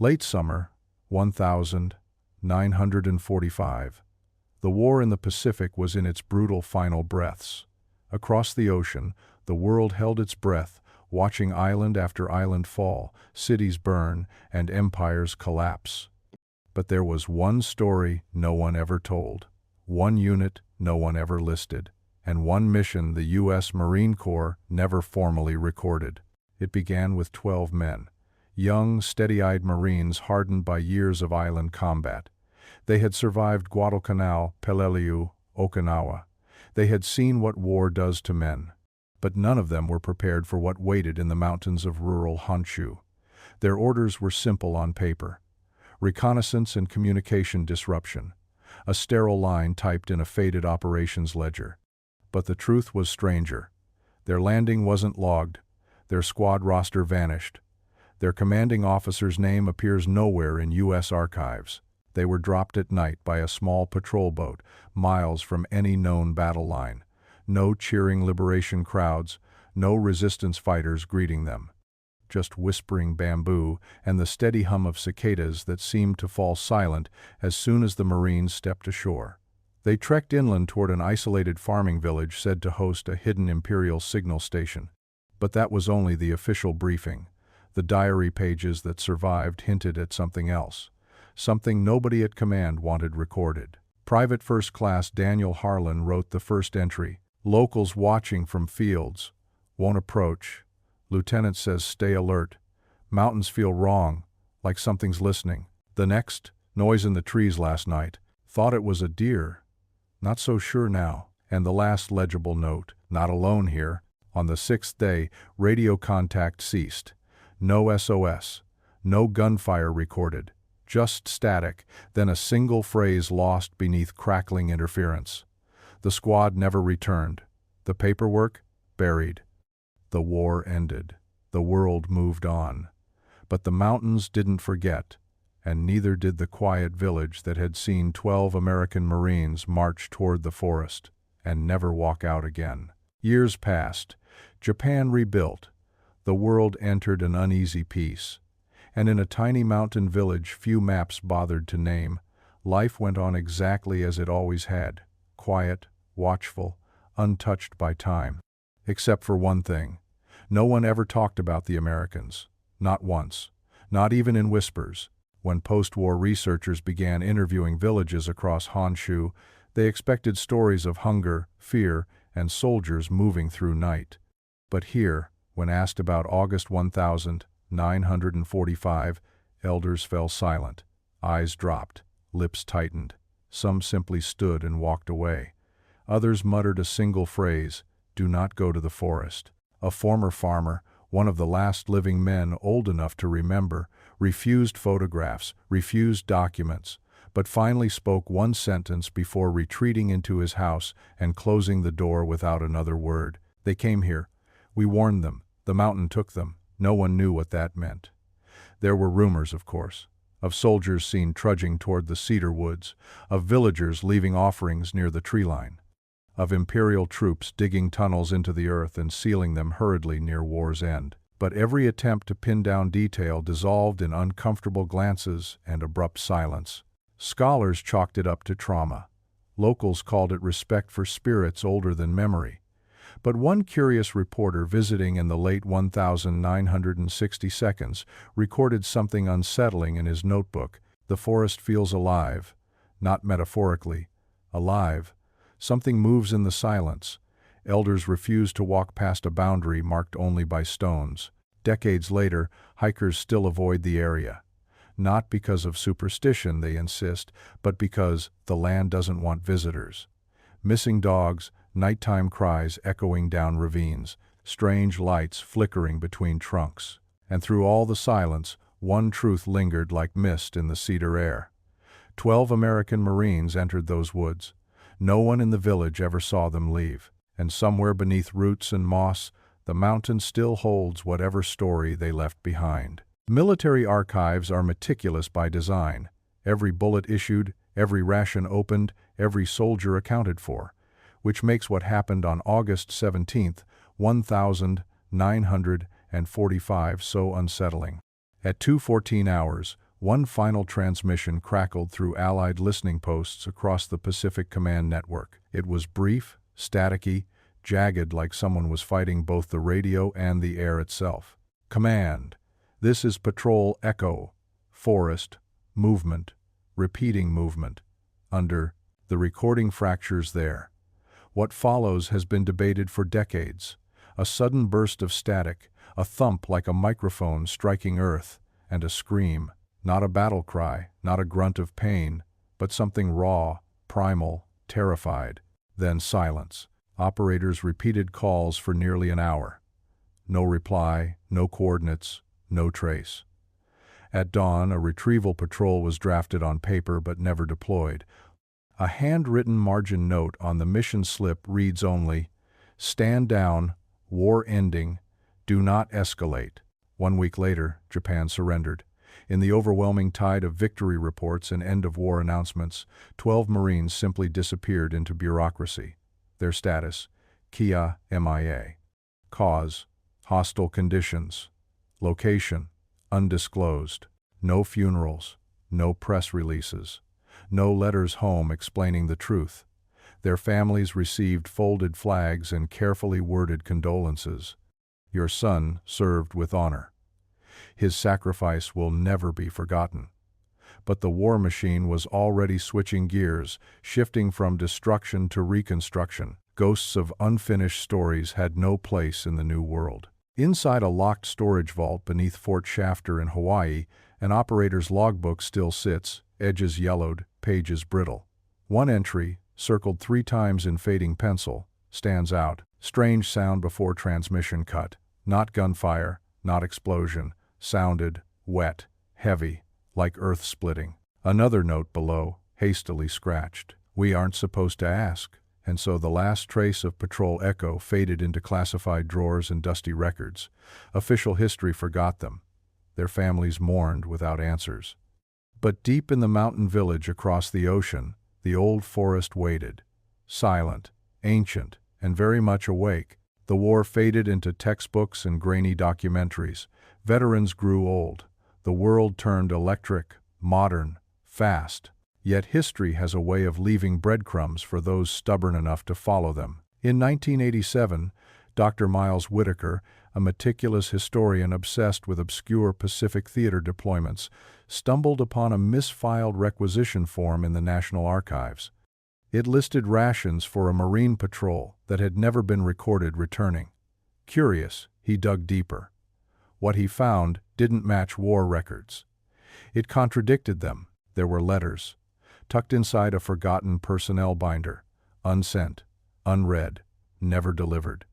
Late summer, 1945. The war in the Pacific was in its brutal final breaths. Across the ocean, the world held its breath, watching island after island fall, cities burn, and empires collapse. But there was one story no one ever told, one unit no one ever listed, and one mission the U.S. Marine Corps never formally recorded. It began with 12 men, young, steady-eyed Marines hardened by years of island combat. They had survived Guadalcanal, Peleliu, Okinawa. They had seen what war does to men. But none of them were prepared for what waited in the mountains of rural Honshu. Their orders were simple on paper: reconnaissance and communication disruption, a sterile line typed in a faded operations ledger. But the truth was stranger. Their landing wasn't logged. Their squad roster vanished. Their commanding officer's name appears nowhere in U.S. archives. They were dropped at night by a small patrol boat, miles from any known battle line. No cheering liberation crowds, no resistance fighters greeting them. Just whispering bamboo and the steady hum of cicadas that seemed to fall silent as soon as the Marines stepped ashore. They trekked inland toward an isolated farming village said to host a hidden Imperial signal station. But that was only the official briefing. The diary pages that survived hinted at something else, something nobody at command wanted recorded. Private First Class Daniel Harlan wrote the first entry: "Locals watching from fields. Won't approach. Lieutenant says stay alert. Mountains feel wrong, like something's listening." The next: "Noise in the trees last night. Thought it was a deer. Not so sure now." And the last legible note: "Not alone here." On the sixth day, radio contact ceased. No SOS. No gunfire recorded. Just static, then a single phrase lost beneath crackling interference. The squad never returned. The paperwork? Buried. The war ended. The world moved on. But the mountains didn't forget, and neither did the quiet village that had seen 12 American Marines march toward the forest and never walk out again. Years passed. Japan rebuilt. The world entered an uneasy peace. And in a tiny mountain village few maps bothered to name, life went on exactly as it always had: quiet, watchful, untouched by time. Except for one thing. No one ever talked about the Americans. Not once. Not even in whispers. When post-war researchers began interviewing villages across Honshu, they expected stories of hunger, fear, and soldiers moving through night. But here, when asked about August 1945, elders fell silent. Eyes dropped, lips tightened. Some simply stood and walked away. Others muttered a single phrase: "Do not go to the forest." A former farmer, one of the last living men old enough to remember, refused photographs, refused documents, but finally spoke one sentence before retreating into his house and closing the door without another word: "They came here. We warned them. The mountain took them." No one knew what that meant. There were rumors, of course, of soldiers seen trudging toward the cedar woods, of villagers leaving offerings near the tree line, of Imperial troops digging tunnels into the earth and sealing them hurriedly near war's end. But every attempt to pin down detail dissolved in uncomfortable glances and abrupt silence. Scholars chalked it up to trauma. Locals called it respect for spirits older than memory. But one curious reporter visiting in the late 1960s recorded something unsettling in his notebook. "The forest feels alive, not metaphorically, alive. Something moves in the silence. Elders refuse to walk past a boundary marked only by stones." Decades later, hikers still avoid the area. Not because of superstition, they insist, but because the land doesn't want visitors. Missing dogs, nighttime cries echoing down ravines, strange lights flickering between trunks. And through all the silence, one truth lingered like mist in the cedar air. 12 American Marines entered those woods. No one in the village ever saw them leave. And somewhere beneath roots and moss, the mountain still holds whatever story they left behind. Military archives are meticulous by design. Every bullet issued, every ration opened, every soldier accounted for, which makes what happened on August 17, 1945 so unsettling. At 2:14 hours, One final transmission crackled through Allied listening posts across the Pacific Command network. It was brief, staticky, jagged like someone was fighting both the radio and the air itself. Command. This is Patrol Echo. Forest. Movement. Repeating movement. Under. The recording fractures there. What follows has been debated for decades. A sudden burst of static, a thump like a microphone striking earth, and a scream. Not a battle cry, not a grunt of pain, but something raw, primal, terrified. Then silence. Operators repeated calls for nearly an hour. No reply, no coordinates, no trace. At dawn, a retrieval patrol was drafted on paper but never deployed. A handwritten margin note on the mission slip reads only, "Stand down, war ending, do not escalate." 1 week later, Japan surrendered. In the overwhelming tide of victory reports and end-of-war announcements, 12 Marines simply disappeared into bureaucracy. Their status: Kia MIA. Cause: hostile conditions. Location: undisclosed. No funerals, no press releases, no letters home explaining the truth. Their families received folded flags and carefully worded condolences. Your son served with honor. His sacrifice will never be forgotten. But the war machine was already switching gears, shifting from destruction to reconstruction. Ghosts of unfinished stories had no place in the new world. Inside a locked storage vault beneath Fort Shafter in Hawaii, an operator's logbook still sits, edges yellowed, pages brittle. One entry, circled 3 times in fading pencil, stands out. Strange sound before transmission cut. Not gunfire, not explosion. Sounded, wet, heavy, like earth splitting. Another note below, hastily scratched. We aren't supposed to ask. And so the last trace of Patrol Echo faded into classified drawers and dusty records. Official history forgot them. Their families mourned without answers. But deep in the mountain village across the ocean, the old forest waited. Silent, ancient, and very much awake. The war faded into textbooks and grainy documentaries. Veterans grew old. The world turned electric, modern, fast. Yet history has a way of leaving breadcrumbs for those stubborn enough to follow them. In 1987, Dr. Miles Whitaker, a meticulous historian obsessed with obscure Pacific Theater deployments, stumbled upon a misfiled requisition form in the National Archives. It listed rations for a Marine patrol that had never been recorded returning. Curious, he dug deeper. What he found didn't match war records. It contradicted them. There were letters, tucked inside a forgotten personnel binder, unsent, unread, never delivered.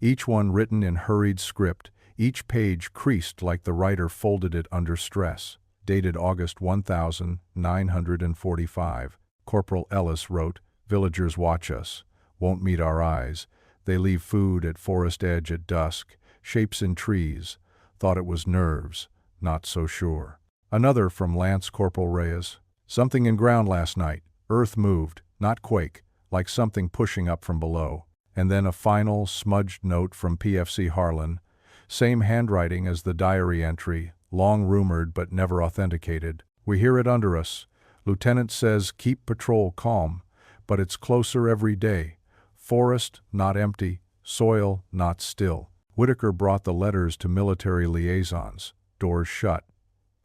Each one written in hurried script, each page creased like the writer folded it under stress. Dated August 1945. Corporal Ellis wrote, "Villagers watch us, won't meet our eyes. They leave food at forest edge at dusk, shapes in trees. Thought it was nerves, not so sure." Another from Lance Corporal Reyes. "Something in ground last night. Earth moved, not quake, like something pushing up from below." And then a final, smudged note from PFC Harlan. Same handwriting as the diary entry, long rumored but never authenticated. "We hear it under us. Lieutenant says keep patrol calm, but it's closer every day. Forest, not empty. Soil, not still." Whitaker brought the letters to military liaisons. Doors shut.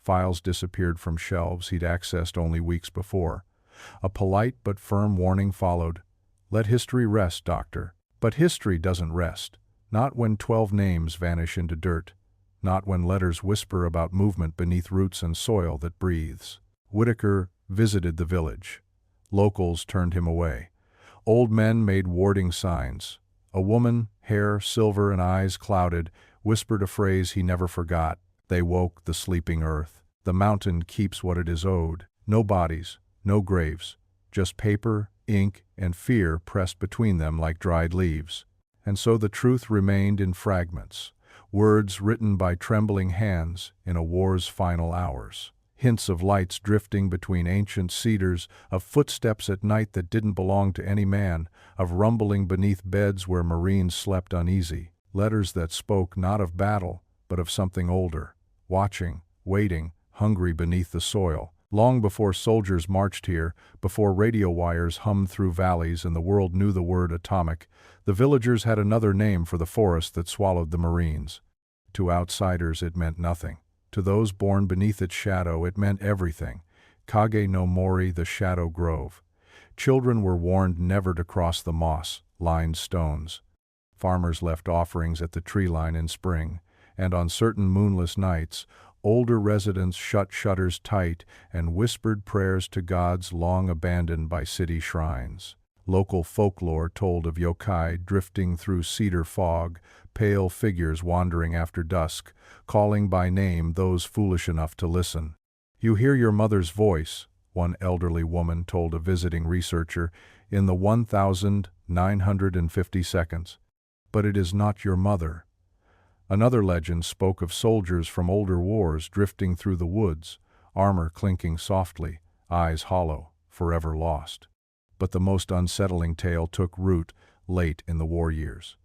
Files disappeared from shelves he'd accessed only weeks before. A polite but firm warning followed. "Let history rest, Doctor." But history doesn't rest. Not when 12 names vanish into dirt. Not when letters whisper about movement beneath roots and soil that breathes. Whitaker visited the village. Locals turned him away. Old men made warding signs. A woman, hair silver and eyes clouded, whispered a phrase he never forgot. They woke the sleeping earth. The mountain keeps what it is owed. No bodies, no graves, just paper, ink, and fear pressed between them like dried leaves. And so the truth remained in fragments, words written by trembling hands in a war's final hours. Hints of lights drifting between ancient cedars, of footsteps at night that didn't belong to any man, of rumbling beneath beds where Marines slept uneasy. Letters that spoke not of battle, but of something older, watching, waiting, hungry beneath the soil. Long before soldiers marched here, before radio wires hummed through valleys and the world knew the word atomic, the villagers had another name for the forest that swallowed the Marines. To outsiders it meant nothing. To those born beneath its shadow it meant everything. Kage no Mori, the Shadow Grove. Children were warned never to cross the moss-lined stones. Farmers left offerings at the tree line in spring, and on certain moonless nights, older residents shut shutters tight and whispered prayers to gods long abandoned by city shrines. Local folklore told of yokai drifting through cedar fog, pale figures wandering after dusk, calling by name those foolish enough to listen. "You hear your mother's voice," one elderly woman told a visiting researcher, "in the 1,950 seconds. But it is not your mother." Another legend spoke of soldiers from older wars drifting through the woods, armor clinking softly, eyes hollow, forever lost. But the most unsettling tale took root late in the war years.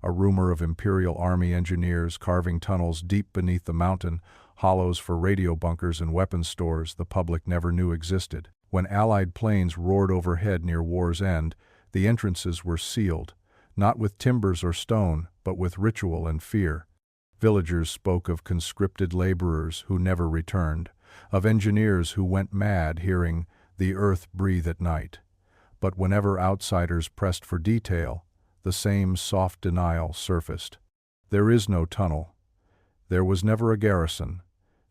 A rumor of Imperial Army engineers carving tunnels deep beneath the mountain, hollows for radio bunkers and weapons stores the public never knew existed. When Allied planes roared overhead near war's end, the entrances were sealed, not with timbers or stone, but with ritual and fear. Villagers spoke of conscripted laborers who never returned, of engineers who went mad hearing the earth breathe at night. But whenever outsiders pressed for detail, the same soft denial surfaced. There is no tunnel. There was never a garrison.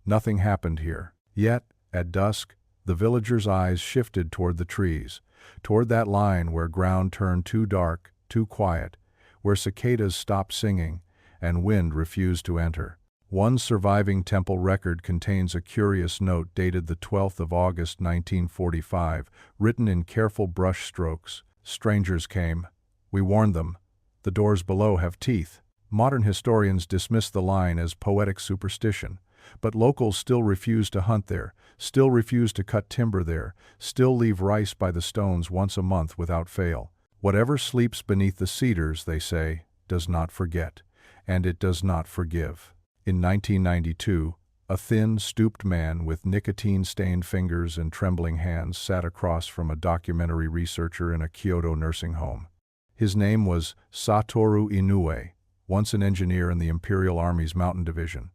Nothing happened here. Yet, at dusk, the villagers' eyes shifted toward the trees, toward that line where ground turned too dark, too quiet, where cicadas stopped singing, and wind refused to enter. One surviving temple record contains a curious note dated the 12th of August 1945, written in careful brush strokes. "Strangers came. We warned them. The doors below have teeth." Modern historians dismiss the line as poetic superstition, but locals still refuse to hunt there, still refuse to cut timber there, still leave rice by the stones once a month without fail. Whatever sleeps beneath the cedars, they say, does not forget, and it does not forgive. In 1992, a thin, stooped man with nicotine-stained fingers and trembling hands sat across from a documentary researcher in a Kyoto nursing home. His name was Satoru Inoue, once an engineer in the Imperial Army's Mountain Division.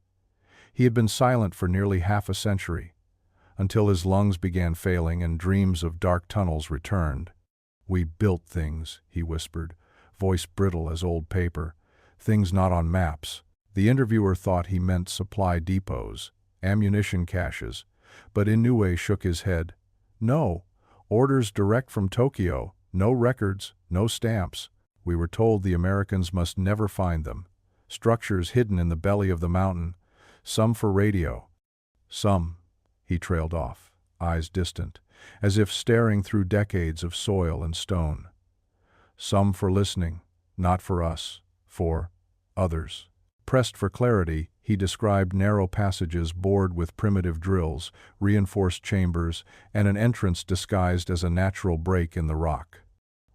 He had been silent for nearly half a century, until his lungs began failing and dreams of dark tunnels returned. "We built things," he whispered, voice brittle as old paper, "things not on maps." The interviewer thought he meant supply depots, ammunition caches, but Inoue shook his head. "No, orders direct from Tokyo, no records, no stamps. We were told the Americans must never find them. Structures hidden in the belly of the mountain, some for radio. Some," he trailed off, eyes distant, as if staring through decades of soil and stone. "Some for listening, not for us, for others." Pressed for clarity, he described narrow passages bored with primitive drills, reinforced chambers, and an entrance disguised as a natural break in the rock.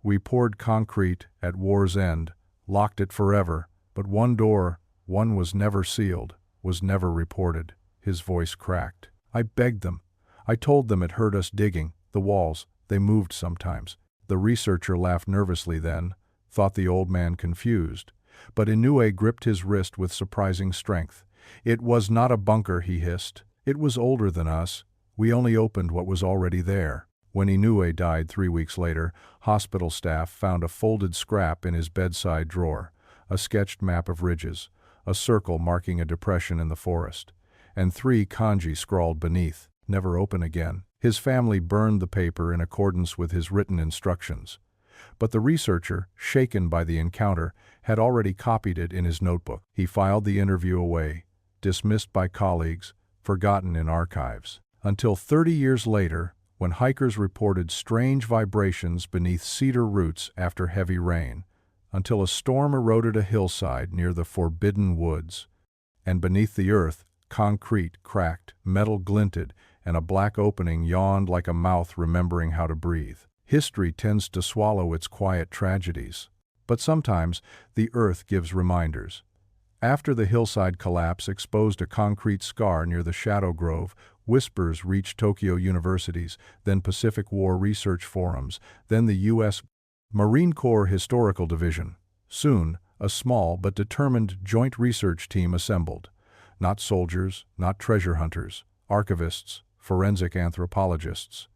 "We poured concrete at war's end, locked it forever, but one door, one was never sealed, was never reported." His voice cracked. "I begged them. I told them it hurt us digging, the walls, they moved sometimes." The researcher laughed nervously then, thought the old man confused. But Inoue gripped his wrist with surprising strength. "It was not a bunker," he hissed. "It was older than us. We only opened what was already there." When Inoue died 3 weeks later, hospital staff found a folded scrap in his bedside drawer, a sketched map of ridges, a circle marking a depression in the forest, and 3 kanji scrawled beneath, "Never open again." His family burned the paper in accordance with his written instructions. But the researcher, shaken by the encounter, had already copied it in his notebook. He filed the interview away, dismissed by colleagues, forgotten in archives. Until 30 years later, when hikers reported strange vibrations beneath cedar roots after heavy rain, until a storm eroded a hillside near the Forbidden Woods, and beneath the earth, concrete cracked, metal glinted, and a black opening yawned like a mouth remembering how to breathe. History tends to swallow its quiet tragedies, but sometimes the earth gives reminders. After the hillside collapse exposed a concrete scar near the Shadow Grove, whispers reached Tokyo universities, then Pacific War research forums, then the U.S. Marine Corps Historical Division. Soon, a small but determined joint research team assembled. Not soldiers, not treasure hunters, archivists, forensic anthropologists.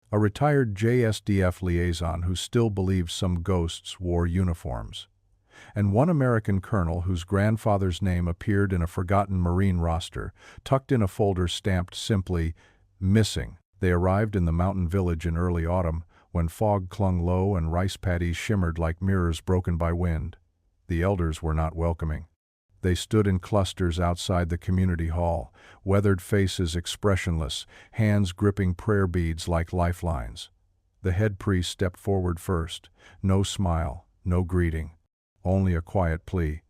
A retired JSDF liaison who still believed some ghosts wore uniforms. And one American colonel whose grandfather's name appeared in a forgotten Marine roster, tucked in a folder stamped simply, "Missing." They arrived in the mountain village in early autumn, when fog clung low and rice paddies shimmered like mirrors broken by wind. The elders were not welcoming. They stood in clusters outside the community hall, weathered faces expressionless, hands gripping prayer beads like lifelines. The head priest stepped forward first. No smile, no greeting. Only a quiet plea.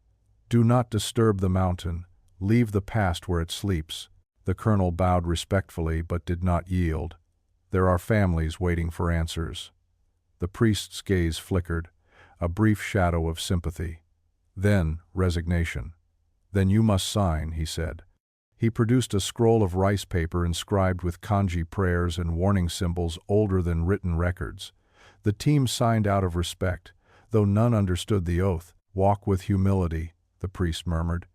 "Do not disturb the mountain. Leave the past where it sleeps." The colonel bowed respectfully but did not yield. "There are families waiting for answers." The priest's gaze flickered, a brief shadow of sympathy. Then resignation. "Then you must sign," he said. He produced a scroll of rice paper inscribed with kanji prayers and warning symbols older than written records. The team signed out of respect, though none understood the oath. "Walk with humility," the priest murmured,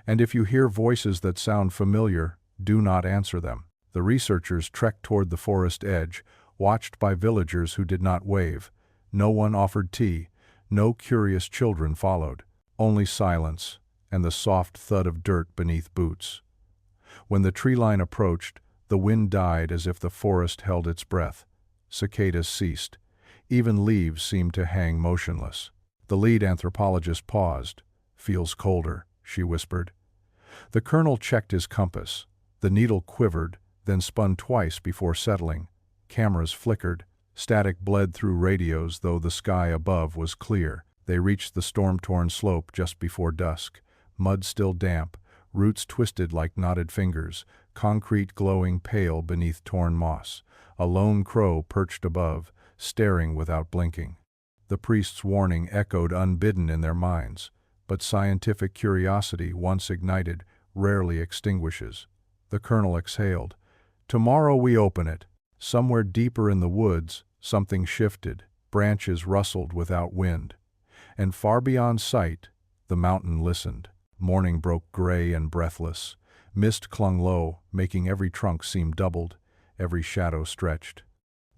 "and if you hear voices that sound familiar, do not answer them." The researchers trekked toward the forest edge, watched by villagers who did not wave. No one offered tea, no curious children followed. Only silence, and the soft thud of dirt beneath boots. When the tree line approached, the wind died as if the forest held its breath. Cicadas ceased. Even leaves seemed to hang motionless. The lead anthropologist paused. "Feels colder," she whispered. The colonel checked his compass. The needle quivered, then spun twice before settling. Cameras flickered. Static bled through radios, though the sky above was clear. They reached the storm-torn slope just before dusk. Mud still damp, roots twisted like knotted fingers, concrete glowing pale beneath torn moss. A lone crow perched above, staring without blinking. The priest's warning echoed unbidden in their minds, but scientific curiosity, once ignited, rarely extinguishes. The colonel exhaled. "Tomorrow we open it." Somewhere deeper in the woods, something shifted. Branches rustled without wind. And far beyond sight, the mountain listened. Morning broke gray and breathless. Mist clung low, making every trunk seem doubled, every shadow stretched.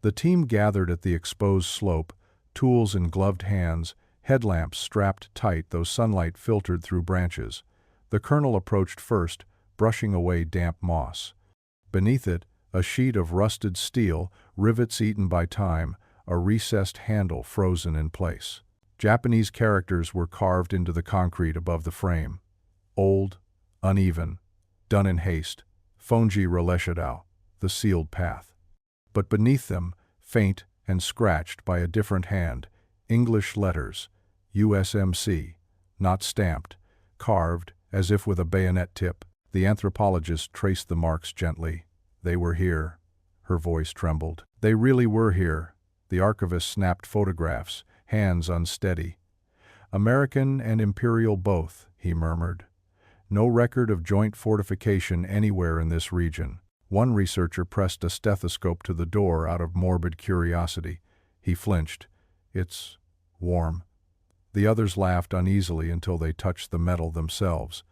The team gathered at the exposed slope, tools in gloved hands, headlamps strapped tight though sunlight filtered through branches. The colonel approached first, brushing away damp moss. Beneath it, a sheet of rusted steel, rivets eaten by time, a recessed handle frozen in place. Japanese characters were carved into the concrete above the frame. Old, uneven, done in haste. Fonji Releshadao, the sealed path. But beneath them, faint and scratched by a different hand, English letters, USMC, not stamped, carved as if with a bayonet tip. The anthropologist traced the marks gently. "They were here." Her voice trembled. "They really were here." The archivist snapped photographs, hands unsteady. "American and Imperial both," he murmured. "No record of joint fortification anywhere in this region." One researcher pressed a stethoscope to the door out of morbid curiosity. He flinched. "It's warm." The others laughed uneasily until they touched the metal themselves.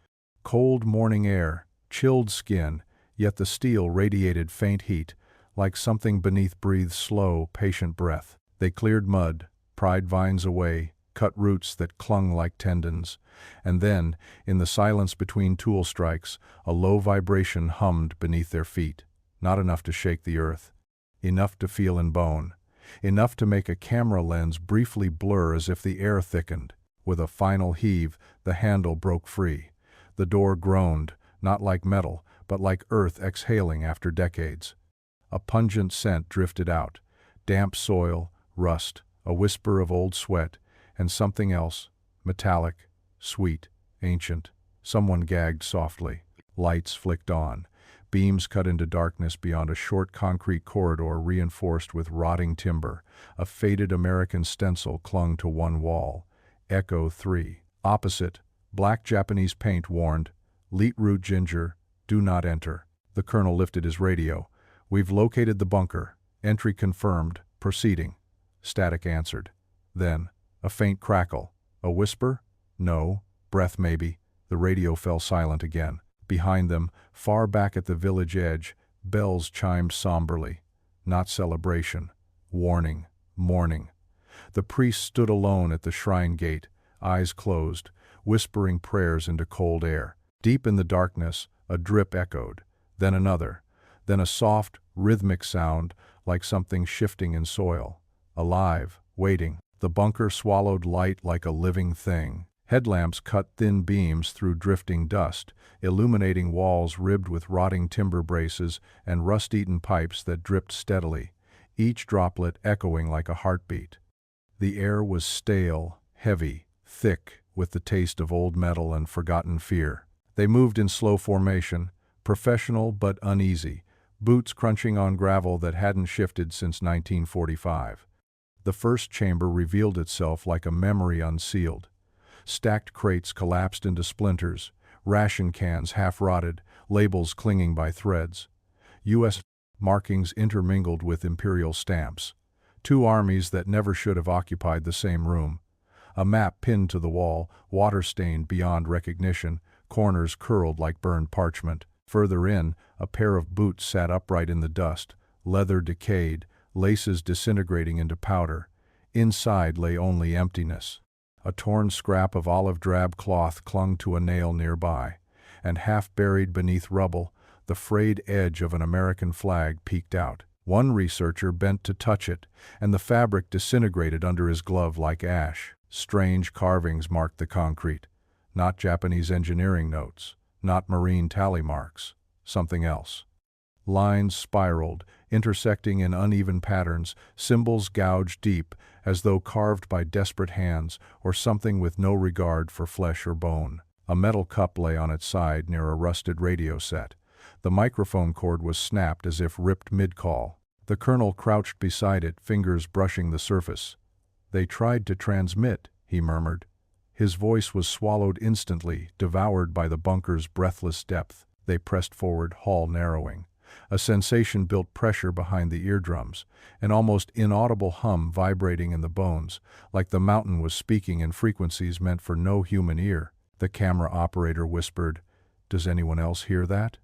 Cold morning air, chilled skin, yet the steel radiated faint heat, like something beneath breathed slow, patient breath. They cleared mud, pried vines away, cut roots that clung like tendons. And then, in the silence between tool strikes, a low vibration hummed beneath their feet. Not enough to shake the earth. Enough to feel in bone. Enough to make a camera lens briefly blur as if the air thickened. With a final heave, the handle broke free. The door groaned, not like metal, but like earth exhaling after decades. A pungent scent drifted out. Damp soil, rust, a whisper of old sweat, and something else, metallic, sweet, ancient. Someone gagged softly. Lights flicked on. Beams cut into darkness beyond a short concrete corridor reinforced with rotting timber. A faded American stencil clung to one wall. Echo 3. Opposite, Black Japanese paint warned, "Leet root ginger, do not enter." The colonel lifted his radio. "We've located the bunker. Entry confirmed. Proceeding." Static answered. Then, a faint crackle. A whisper? No. Breath maybe. The radio fell silent again. Behind them, far back at the village edge, bells chimed somberly. Not celebration. Warning. Mourning. The priest stood alone at the shrine gate, eyes closed, whispering prayers into cold air. Deep in the darkness, a drip echoed, then another, then a soft, rhythmic sound like something shifting in soil. Alive, waiting. The bunker swallowed light like a living thing. Headlamps cut thin beams through drifting dust, illuminating walls ribbed with rotting timber braces and rust-eaten pipes that dripped steadily, each droplet echoing like a heartbeat. The air was stale, heavy, thick, with the taste of old metal and forgotten fear. They moved in slow formation, professional but uneasy, boots crunching on gravel that hadn't shifted since 1945. The first chamber revealed itself like a memory unsealed. Stacked crates collapsed into splinters, ration cans half-rotted, labels clinging by threads. U.S. markings intermingled with imperial stamps. Two armies that never should have occupied the same room. A map pinned to the wall, water-stained beyond recognition, corners curled like burned parchment. Further in, a pair of boots sat upright in the dust, leather decayed, laces disintegrating into powder. Inside lay only emptiness. A torn scrap of olive-drab cloth clung to a nail nearby, and half-buried beneath rubble, the frayed edge of an American flag peeked out. One researcher bent to touch it, and the fabric disintegrated under his glove like ash. Strange carvings marked the concrete. Not Japanese engineering notes, not marine tally marks, something else. Lines spiraled, intersecting in uneven patterns, symbols gouged deep, as though carved by desperate hands or something with no regard for flesh or bone. A metal cup lay on its side near a rusted radio set. The microphone cord was snapped as if ripped mid-call. The colonel crouched beside it, fingers brushing the surface. "They tried to transmit," he murmured. His voice was swallowed instantly, devoured by the bunker's breathless depth. They pressed forward, hall narrowing. A sensation built pressure behind the eardrums, an almost inaudible hum vibrating in the bones, like the mountain was speaking in frequencies meant for no human ear. The camera operator whispered, "Does anyone else hear that?"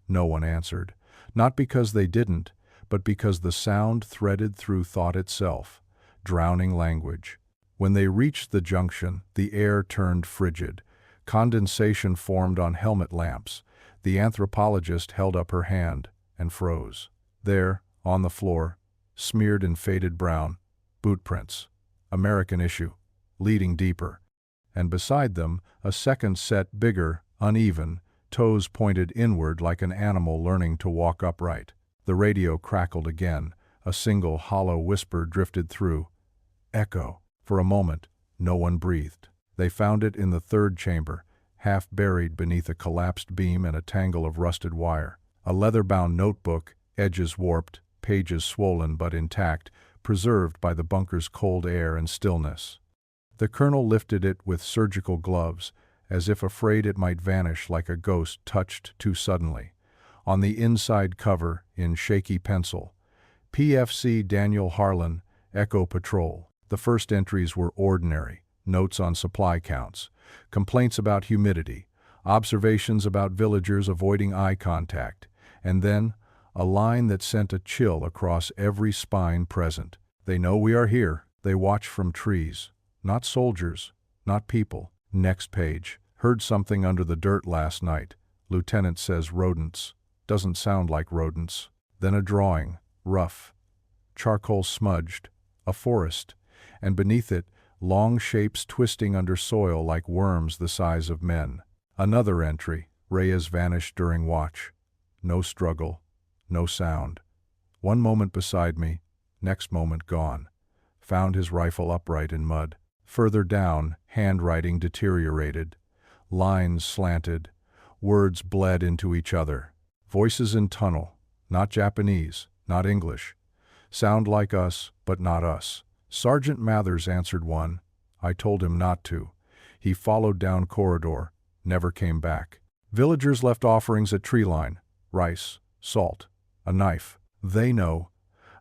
No one answered, not because they didn't, but because the sound threaded through thought itself, drowning language. When they reached the junction, the air turned frigid. Condensation formed on helmet lamps. The anthropologist held up her hand and froze. There, on the floor, smeared in faded brown, boot prints. American issue, leading deeper. And beside them, a second set, bigger, uneven, toes pointed inward like an animal learning to walk upright. The radio crackled again. A single hollow whisper drifted through. Echo. For a moment, no one breathed. They found it in the third chamber, half buried beneath a collapsed beam and a tangle of rusted wire. A leather-bound notebook, edges warped, pages swollen but intact, preserved by the bunker's cold air and stillness. The colonel lifted it with surgical gloves, as if afraid it might vanish like a ghost touched too suddenly. On the inside cover, in shaky pencil, PFC Daniel Harlan, Echo Patrol. The first entries were ordinary, notes on supply counts, complaints about humidity, observations about villagers avoiding eye contact, and then a line that sent a chill across every spine present. "They know we are here. They watch from trees. Not soldiers, not people." Next page. "Heard something under the dirt last night. Lieutenant says rodents. Doesn't sound like rodents." Then a drawing, rough, charcoal smudged, a forest, and beneath it, long shapes twisting under soil like worms the size of men. Another entry, Reyes vanished during watch. No struggle, no sound. One moment beside me, next moment gone. Found his rifle upright in mud. Further down, handwriting deteriorated. Lines slanted. Words bled into each other. Voices in tunnel. Not Japanese, not English. Sound like us, but not us. Sergeant Mathers answered one. I told him not to. He followed down corridor, never came back. Villagers left offerings at tree line: rice, salt, a knife. They know.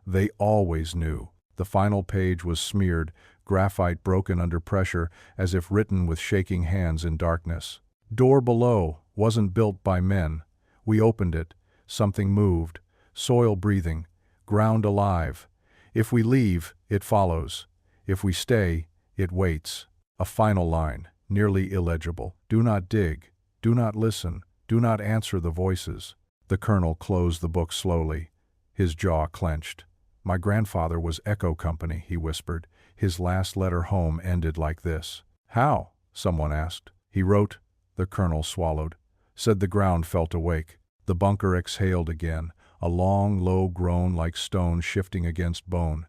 They always knew. The final page was smeared, graphite broken under pressure, as if written with shaking hands in darkness. Door below, wasn't built by men. We opened it. Something moved. Soil breathing. Ground alive. If we leave, it follows. If we stay, it waits. A final line, nearly illegible. Do not dig. Do not listen. Do not answer the voices. The colonel closed the book slowly. His jaw clenched. My grandfather was Echo Company, he whispered. His last letter home ended like this. How? Someone asked. He wrote. The colonel swallowed. Said the ground felt awake. The bunker exhaled again, a long, low groan like stone shifting against bone.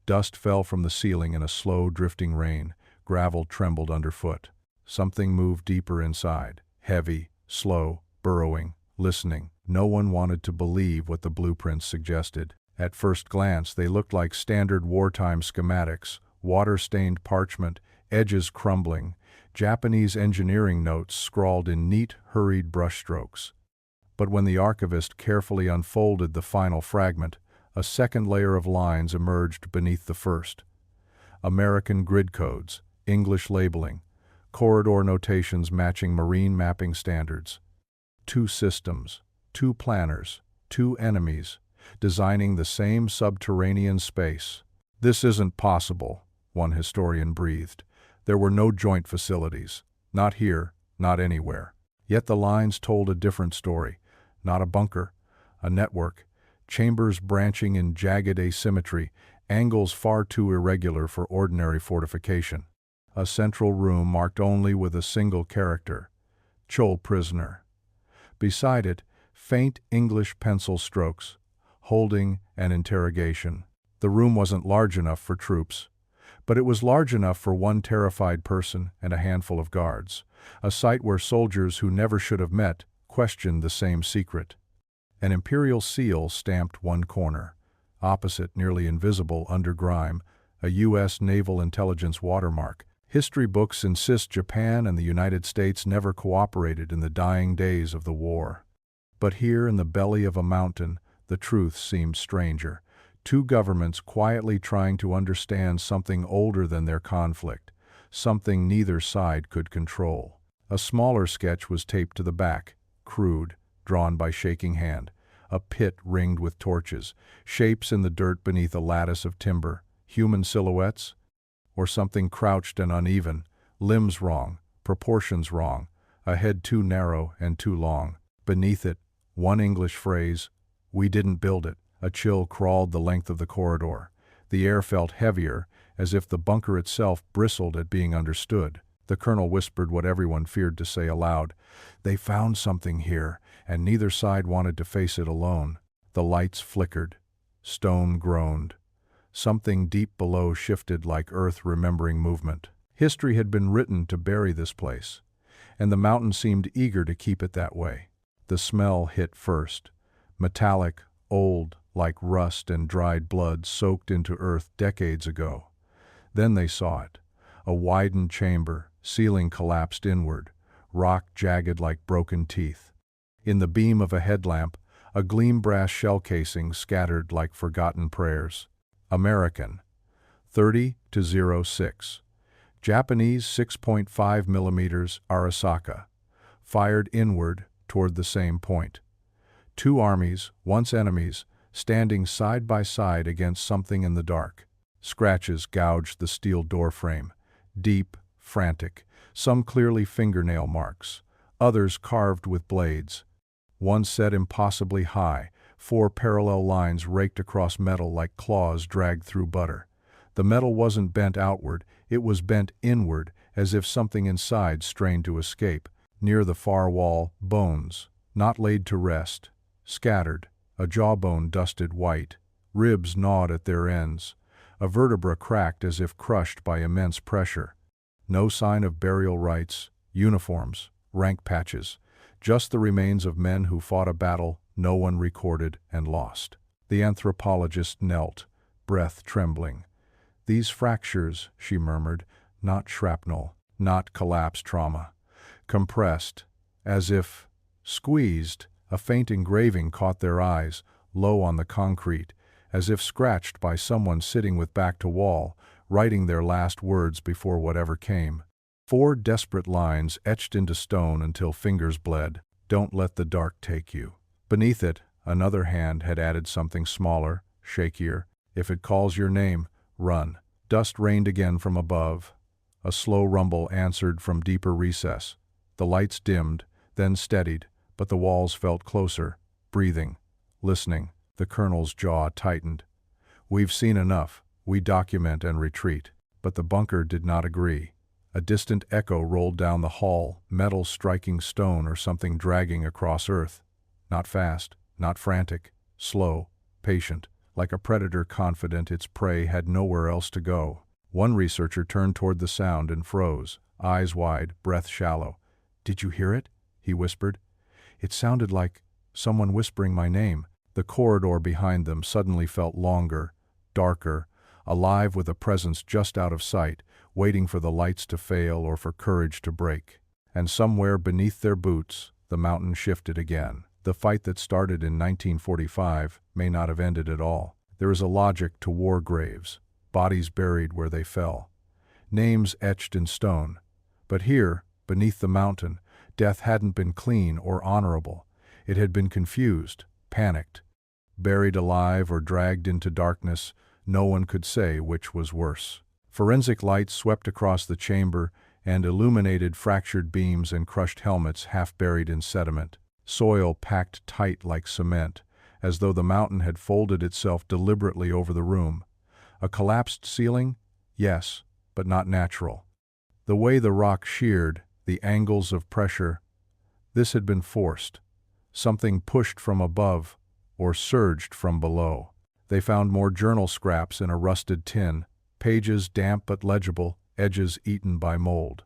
Dust fell from the ceiling in a slow, drifting rain. Gravel trembled underfoot. Something moved deeper inside. Heavy, slow, burrowing, listening. No one wanted to believe what the blueprints suggested. At first glance, they looked like standard wartime schematics, water-stained parchment, edges crumbling, Japanese engineering notes scrawled in neat, hurried brushstrokes. But when the archivist carefully unfolded the final fragment, a second layer of lines emerged beneath the first. American grid codes, English labeling, corridor notations matching marine mapping standards. Two systems, two planners, two enemies, designing the same subterranean space. This isn't possible, one historian breathed. There were no joint facilities. Not here, not anywhere. Yet the lines told a different story. Not a bunker, a network, chambers branching in jagged asymmetry, angles far too irregular for ordinary fortification. A central room marked only with a single character, Chol prisoner. Beside it, faint English pencil strokes, holding an interrogation. The room wasn't large enough for troops, but it was large enough for one terrified person and a handful of guards, a site where soldiers who never should have met questioned the same secret. An imperial seal stamped one corner. Opposite, nearly invisible under grime, a U.S. Naval Intelligence watermark. History books insist Japan and the United States never cooperated in the dying days of the war. But here in the belly of a mountain, the truth seemed stranger. Two governments quietly trying to understand something older than their conflict, something neither side could control. A smaller sketch was taped to the back, crude, drawn by shaking hand. A pit ringed with torches, shapes in the dirt beneath a lattice of timber, human silhouettes? Or something crouched and uneven, limbs wrong, proportions wrong, a head too narrow and too long. Beneath it, one English phrase, "We didn't build it." A chill crawled the length of the corridor. The air felt heavier, as if the bunker itself bristled at being understood. The colonel whispered what everyone feared to say aloud. They found something here, and neither side wanted to face it alone. The lights flickered. Stone groaned. Something deep below shifted like earth remembering movement. History had been written to bury this place, and the mountain seemed eager to keep it that way. The smell hit first. Metallic, old, like rust and dried blood soaked into earth decades ago. Then they saw it. A widened chamber, ceiling collapsed inward, rock jagged like broken teeth. In the beam of a headlamp, a gleam brass shell casing scattered like forgotten prayers. American, 30-06. Japanese 6.5 millimeters Arisaka, fired inward toward the same point. Two armies, once enemies, standing side by side against something in the dark. Scratches gouged the steel doorframe, deep, frantic, some clearly fingernail marks, others carved with blades. One set impossibly high, 4 parallel lines raked across metal like claws dragged through butter. The metal wasn't bent outward, it was bent inward, as if something inside strained to escape. Near the far wall, bones, not laid to rest, scattered, a jawbone dusted white, ribs gnawed at their ends, a vertebra cracked as if crushed by immense pressure. No sign of burial rites, uniforms, rank patches, just the remains of men who fought a battle no one recorded and lost. The anthropologist knelt, breath trembling. "These fractures," she murmured, "not shrapnel, not collapse trauma. Compressed, as if squeezed, a faint engraving caught their eyes, low on the concrete, as if scratched by someone sitting with back to wall, writing their last words before whatever came. 4 desperate lines etched into stone until fingers bled. Don't let the dark take you. Beneath it, another hand had added something smaller, shakier. If it calls your name, run. Dust rained again from above. A slow rumble answered from deeper recess. The lights dimmed, then steadied, but the walls felt closer, breathing, listening. The colonel's jaw tightened. We've seen enough. We document and retreat. But the bunker did not agree. A distant echo rolled down the hall, metal striking stone or something dragging across earth. Not fast, not frantic, slow, patient, like a predator confident its prey had nowhere else to go. One researcher turned toward the sound and froze, eyes wide, breath shallow. "Did you hear it?" he whispered. "It sounded like someone whispering my name." The corridor behind them suddenly felt longer, darker, alive with a presence just out of sight, waiting for the lights to fail or for courage to break. And somewhere beneath their boots, the mountain shifted again. The fight that started in 1945 may not have ended at all. There is a logic to war graves, bodies buried where they fell, names etched in stone. But here, beneath the mountain, death hadn't been clean or honorable. It had been confused, panicked. Buried alive or dragged into darkness, no one could say which was worse. Forensic lights swept across the chamber and illuminated fractured beams and crushed helmets half buried in sediment. Soil packed tight like cement, as though the mountain had folded itself deliberately over the room. A collapsed ceiling? Yes, but not natural. The way the rock sheared, the angles of pressure, this had been forced. Something pushed from above, or surged from below. They found more journal scraps in a rusted tin, pages damp but legible, edges eaten by mold.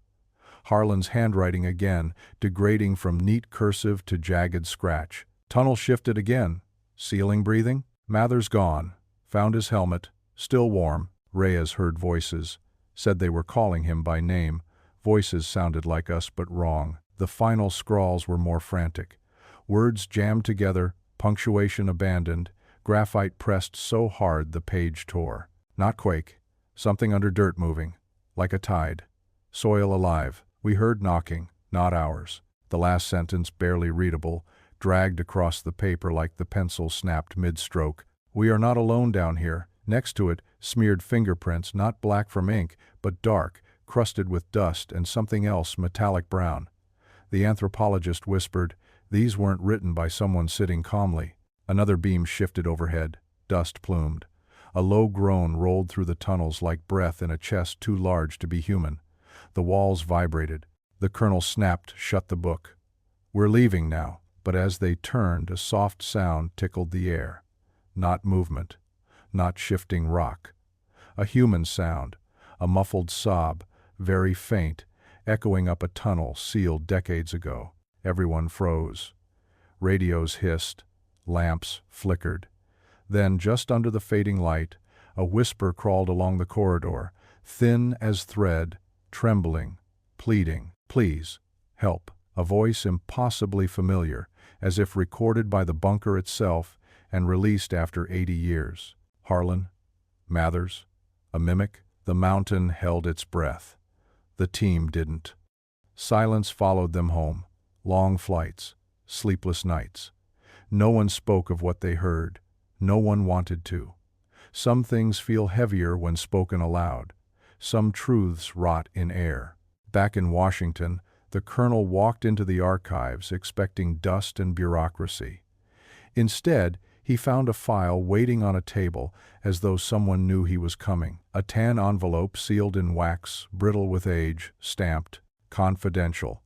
Harlan's handwriting again, degrading from neat cursive to jagged scratch. Tunnel shifted again. Ceiling breathing? Mathers gone. Found his helmet, still warm. Reyes heard voices. Said they were calling him by name. Voices sounded like us but wrong. The final scrawls were more frantic. Words jammed together, punctuation abandoned, graphite pressed so hard the page tore. Not quake. Something under dirt moving. Like a tide. Soil alive. We heard knocking, not ours. The last sentence, barely readable, dragged across the paper like the pencil snapped mid-stroke. We are not alone down here. Next to it, smeared fingerprints, not black from ink, but dark, crusted with dust and something else metallic brown. The anthropologist whispered, these weren't written by someone sitting calmly. Another beam shifted overhead, dust plumed. A low groan rolled through the tunnels like breath in a chest too large to be human. The walls vibrated. The colonel snapped shut the book. We're leaving now. But as they turned, a soft sound tickled the air. Not movement. Not shifting rock. A human sound. A muffled sob, very faint, echoing up a tunnel sealed decades ago. Everyone froze. Radios hissed. Lamps flickered. Then, just under the fading light, a whisper crawled along the corridor, thin as thread, trembling, pleading, please, help. A voice impossibly familiar, as if recorded by the bunker itself and released after 80 years. Harlan? Mathers? A mimic? The mountain held its breath. The team didn't. Silence followed them home. Long flights. Sleepless nights. No one spoke of what they heard. No one wanted to. Some things feel heavier when spoken aloud. Some truths rot in air. Back in Washington, the colonel walked into the archives expecting dust and bureaucracy. Instead, he found a file waiting on a table as though someone knew he was coming. A tan envelope sealed in wax, brittle with age, stamped, confidential.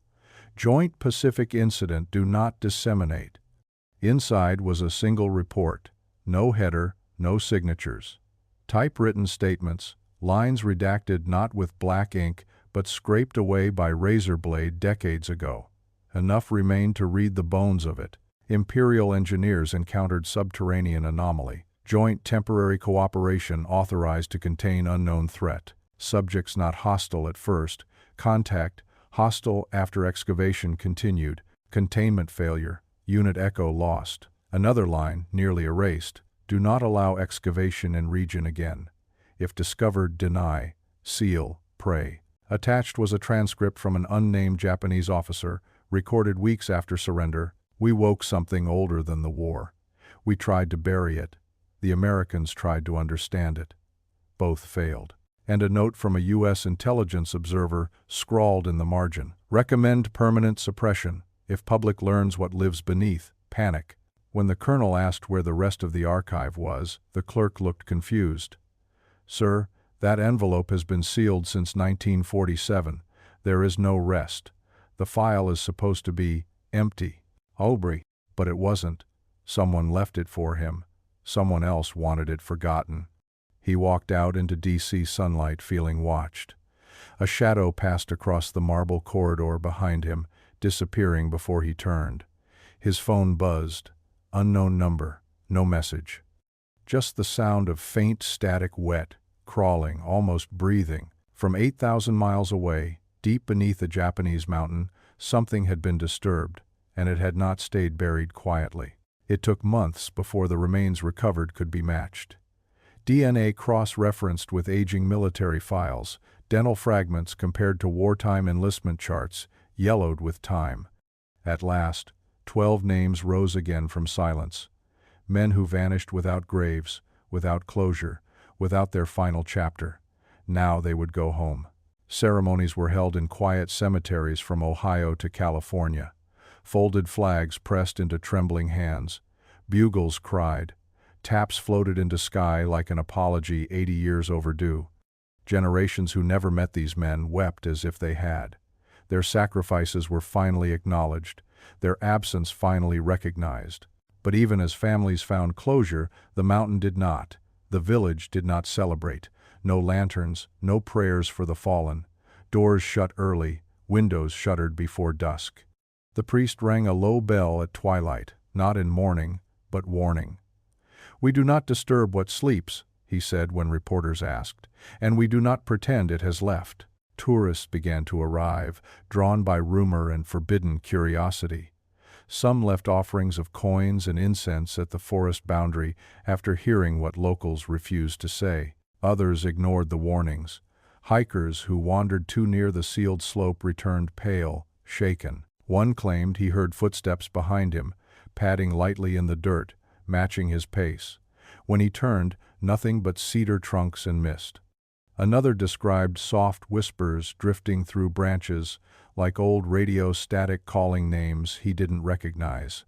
Joint Pacific Incident, do not disseminate. Inside was a single report. No header, no signatures. Typewritten statements, lines redacted not with black ink, but scraped away by razor blade decades ago. Enough remained to read the bones of it. Imperial engineers encountered subterranean anomaly. Joint temporary cooperation authorized to contain unknown threat. Subjects not hostile at first, Contact, hostile after excavation continued. Containment failure, unit echo lost. Another line, nearly erased. Do not allow excavation in region again. If discovered, deny. Seal, pray. Attached was a transcript from an unnamed Japanese officer, recorded weeks after surrender. We woke something older than the war. We tried to bury it. The Americans tried to understand it. Both failed. And a note from a U.S. intelligence observer scrawled in the margin. Recommend permanent suppression. If public learns what lives beneath, panic. When the colonel asked where the rest of the archive was, the clerk looked confused. Sir, that envelope has been sealed since 1947. There is no rest. The file is supposed to be empty. Aubrey. But it wasn't. Someone left it for him. Someone else wanted it forgotten. He walked out into D.C. sunlight feeling watched. A shadow passed across the marble corridor behind him, disappearing before he turned. His phone buzzed. Unknown number. No message. Just the sound of faint static, wet, crawling, almost breathing. From 8,000 miles away, deep beneath a Japanese mountain, something had been disturbed, and it had not stayed buried quietly. It took months before the remains recovered could be matched. DNA cross-referenced with aging military files, dental fragments compared to wartime enlistment charts, yellowed with time. At last, 12 names rose again from silence. Men who vanished without graves, without closure, without their final chapter. Now they would go home. Ceremonies were held in quiet cemeteries from Ohio to California. Folded flags pressed into trembling hands. Bugles cried. Taps floated into sky like an apology 80 years overdue. Generations who never met these men wept as if they had. Their sacrifices were finally acknowledged, their absence finally recognized. But even as families found closure, the mountain did not. The village did not celebrate. No lanterns, no prayers for the fallen. Doors shut early, windows shuttered before dusk. The priest rang a low bell at twilight, not in mourning, but warning. "We do not disturb what sleeps," he said when reporters asked, "and we do not pretend it has left." Tourists began to arrive, drawn by rumor and forbidden curiosity. Some left offerings of coins and incense at the forest boundary after hearing what locals refused to say. Others ignored the warnings. Hikers who wandered too near the sealed slope returned pale, shaken. One claimed he heard footsteps behind him, padding lightly in the dirt, matching his pace. When he turned, nothing but cedar trunks and mist. Another described soft whispers drifting through branches, like old radio static calling names he didn't recognize.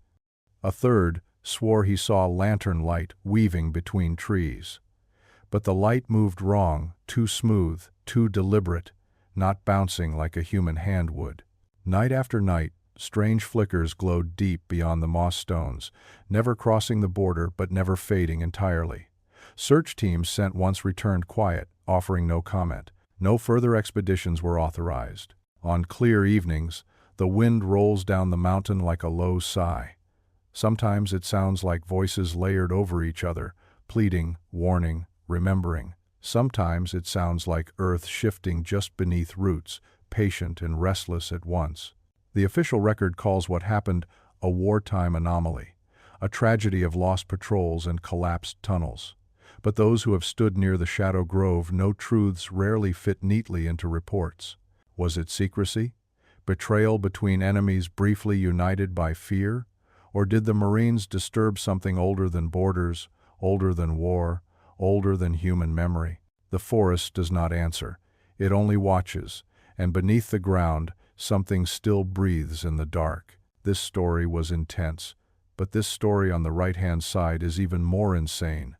A third swore he saw lantern light weaving between trees. But the light moved wrong, too smooth, too deliberate, not bouncing like a human hand would. Night after night, strange flickers glowed deep beyond the moss stones, never crossing the border but never fading entirely. Search teams sent once returned quiet, offering no comment. No further expeditions were authorized. On clear evenings, the wind rolls down the mountain like a low sigh. Sometimes it sounds like voices layered over each other, pleading, warning, remembering. Sometimes it sounds like earth shifting just beneath roots, patient and restless at once. The official record calls what happened a wartime anomaly, a tragedy of lost patrols and collapsed tunnels. But those who have stood near the Shadow Grove know truths rarely fit neatly into reports. Was it secrecy? Betrayal between enemies briefly united by fear? Or did the Marines disturb something older than borders, older than war, older than human memory? The forest does not answer. It only watches, and beneath the ground, something still breathes in the dark. This story was intense, but this story on the right-hand side is even more insane.